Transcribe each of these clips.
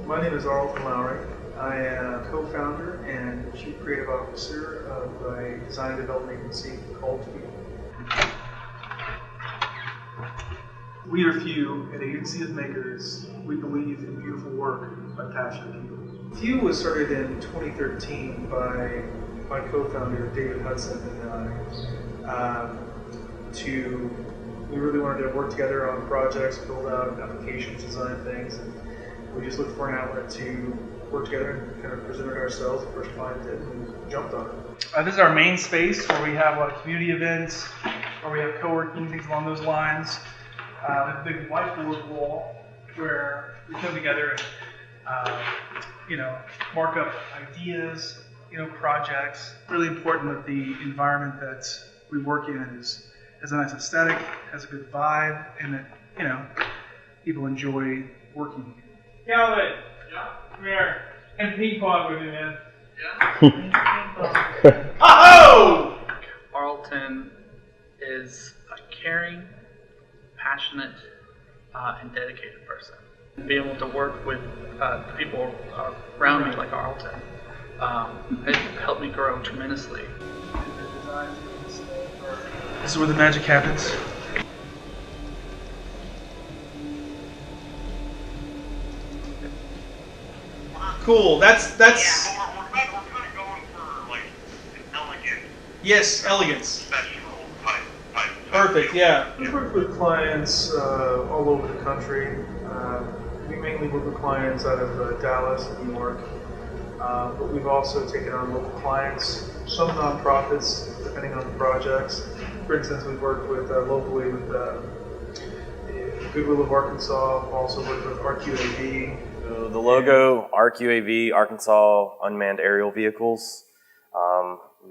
My name is Arlton Lowry. I am co-founder and chief creative officer of a design and development agency called Few. We are Few, an agency of makers. We believe in beautiful work by passionate people. Few was started in 2013 by my co-founder David Hudson and I. We really wanted to work together on projects, build out applications, design things, and we just looked for an outlet to work together and kind of presented ourselves. The first client did, and we jumped on it. This is our main space where we have a lot of community events, where we have co-working, things along those lines. We have a big whiteboard wall where we come together and mark up ideas, projects. Really important that the environment that we work in has a nice aesthetic, has a good vibe, and that people enjoy working. Calvin, come here. And ping pong with me, man. Yeah. Oh! Arlton is a caring, passionate, and dedicated person. Being able to work with people around me like Arlton has helped me grow tremendously. This is where the magic happens. Cool. That's. Yeah, we're kind of going for like an elegant. Yes, elegance. Special type. Perfect. Yeah. We work with clients all over the country. We mainly work with clients out of Dallas and New York, but we've also taken on local clients, some nonprofits, depending on the projects. For instance, we've worked with locally with Goodwill of Arkansas. Also worked with RQAV. So the logo, RQAV, Arkansas Unmanned Aerial Vehicles,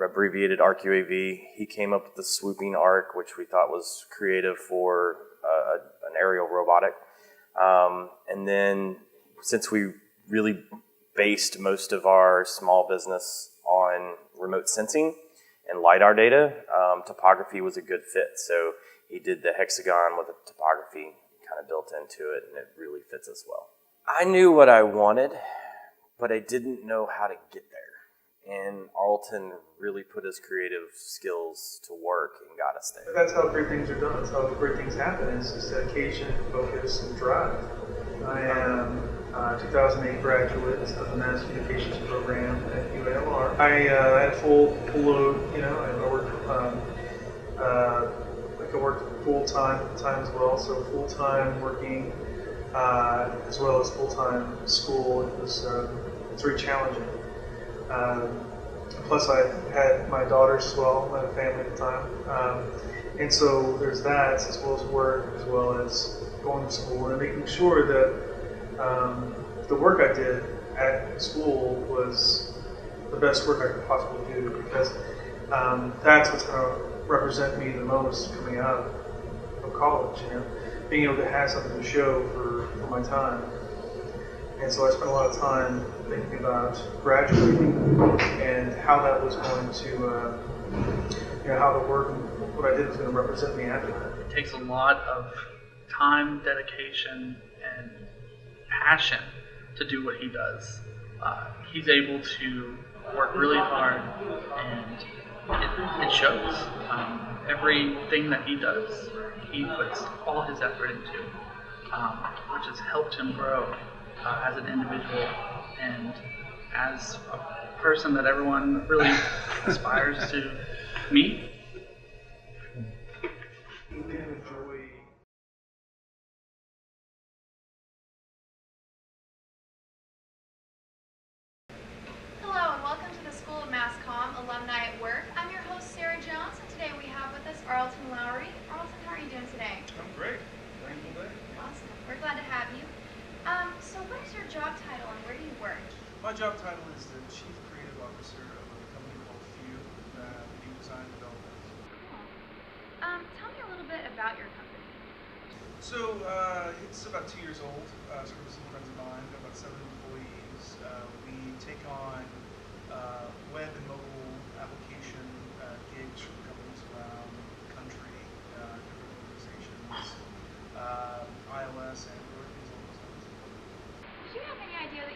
abbreviated RQAV. He came up with the swooping arc, which we thought was creative for an aerial robotic. And then since we really based most of our small business on remote sensing and LiDAR data, topography was a good fit. So he did the hexagon with the topography kind of built into it, and it really fits us well. I knew what I wanted, but I didn't know how to get there. And Arlton really put his creative skills to work and got us there. That's how great things are done. That's how great things happen. It's just dedication, focus, and drive. I am a 2008 graduate of the Mass Communications program at UALR. I had full load. I worked full time at the time as well. So full time working. As well as full-time school. It's very challenging. Plus I had my daughters as well, my family at the time. And so there's that, as well as work, as well as going to school and making sure that the work I did at school was the best work I could possibly do, because that's what's going to represent me the most coming out of college, being able to have something to show for my time. And so I spent a lot of time thinking about graduating and how that was going to, how the work and what I did was going to represent me after that. It takes a lot of time, dedication, and passion to do what he does. He's able to work really hard, and it shows. Everything that he does, he puts all his effort into, which has helped him grow as an individual and as a person that everyone really aspires to meet. Hello and welcome to the School of Mass Comm Alumni at Work. I'm your host Sarah Jones, and today we have with us Arlton Lowry. Arlton, how are you doing today? I'm great. Thankful day. Awesome. We're glad to have you. So what is your job title and where do you work? My job title is the Chief Creative Officer of a company called Few, we do design development. Cool. Tell me a little bit about your company. So it's about 2 years old. Started with some friends of mine. Got about 7 employees. We take on web and mobile application gigs from companies around the country, different organizations, iOS, Android, things along those lines. Did you have any idea that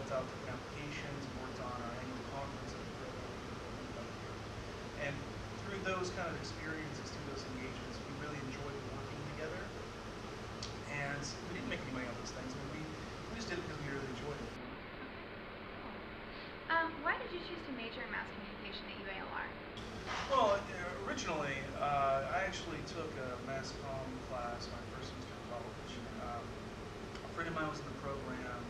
built out different applications, worked on our annual conference that we throw every year. And through those kind of experiences, through those engagements, we really enjoyed working together. And we didn't make any money off those things. I mean, we just did it because we really enjoyed it. Why did you choose to major in mass communication at UALR? Well, originally, I actually took a mass comm class my first semester of college. A friend of mine was in the program,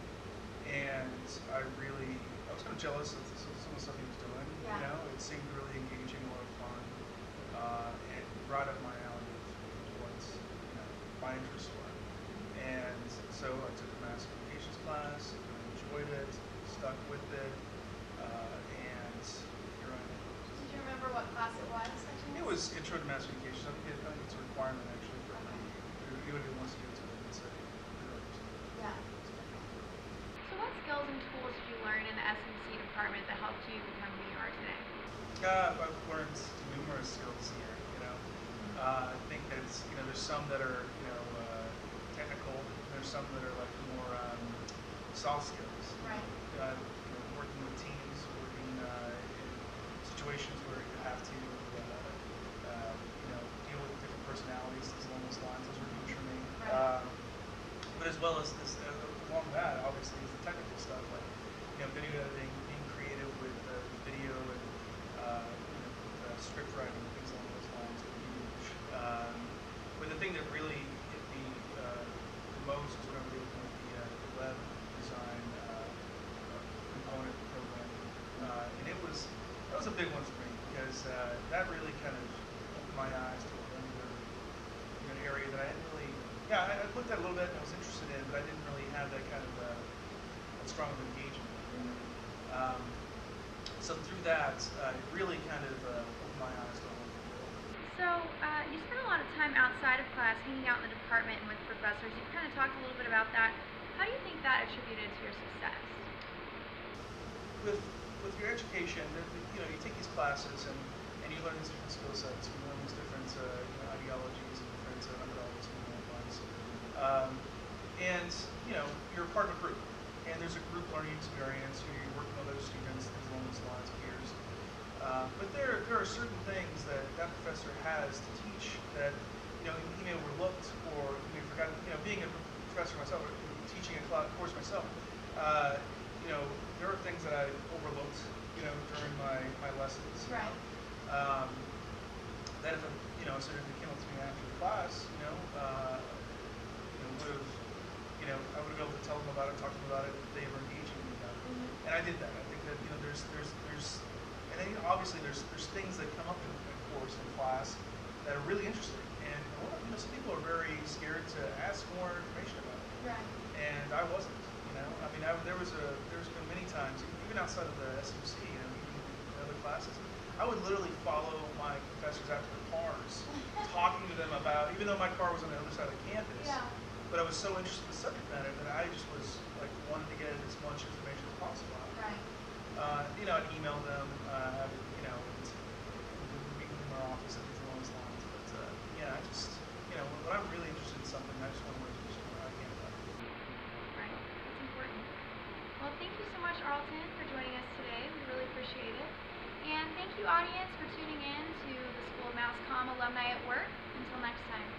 and I was kind of jealous of some of the stuff he was doing. Yeah. You know, it seemed really engaging, a lot of fun, and right up my alley of what my interests were. And so I took a mass communications class, really enjoyed it, stuck with it, and here I am. Did you remember what class it was? It was Intro to Mass Communication. I think it's a requirement actually for anybody who wants to get to it. It's a Yeah. So what skills and tools did you learn in the SMC department that helped you become who you are today? I've learned numerous skills here. I think that there's some that are technical. There's some that are like more soft skills. Right. Working with teams, working in situations where you have to deal with different personalities along those lines. Those are huge for me. Right. But as well as this, along that, obviously, is the technical stuff like video editing, being creative with video and script writing, things along those lines are huge. But the thing that really hit me the most was when I was able to make the web design component of the program, and that was a big one for me because that really kind of opened my eyes to an area that I hadn't really. I looked at a little bit and I was interested in, but I didn't really have that kind of that strong of engagement. So through that, it really kind of opened my eyes to a whole new world. So you spent a lot of time outside of class, hanging out in the department and with professors. You kind of talked a little bit about that. How do you think that attributed to your success? With your education, you take these classes and you learn these different skill sets, you learn these different ideologies and different methodologies and advice. And you're a part of a group, and there's a group learning experience. You're working with other students, things along those lines, peers. But there are certain things that professor has to teach that he may have overlooked or he may have forgotten. Being a professor myself, or teaching a course myself. There are things that I overlooked, during my lessons. Right. That if so if it came up to me after the class, I would have been able to tell them about it, talk to them about it, if they were engaging with them. And I did that. I think that there's and then obviously there's things that come up in course in class that are really interesting, and some people are very scared to ask more information about it. Right. And I wasn't. There's been many times, even outside of the SMC, even in other classes, I would literally follow my professors out to their cars, talking to them about, even though my car was on the other side of the campus, Yeah. but I was so interested in the subject matter that I just was wanted to get as much information as possible out of it. Right. I'd email them, meet them in our office and things along those lines. But I just, when I'm really interested in something, I just want to know as much as I can about it. Right. That's important. Well, thank you so much, Arlton, for joining us today. We really appreciate it. And thank you, audience, for tuning in to the School of Mass Comm Alumni at Work. Until next time.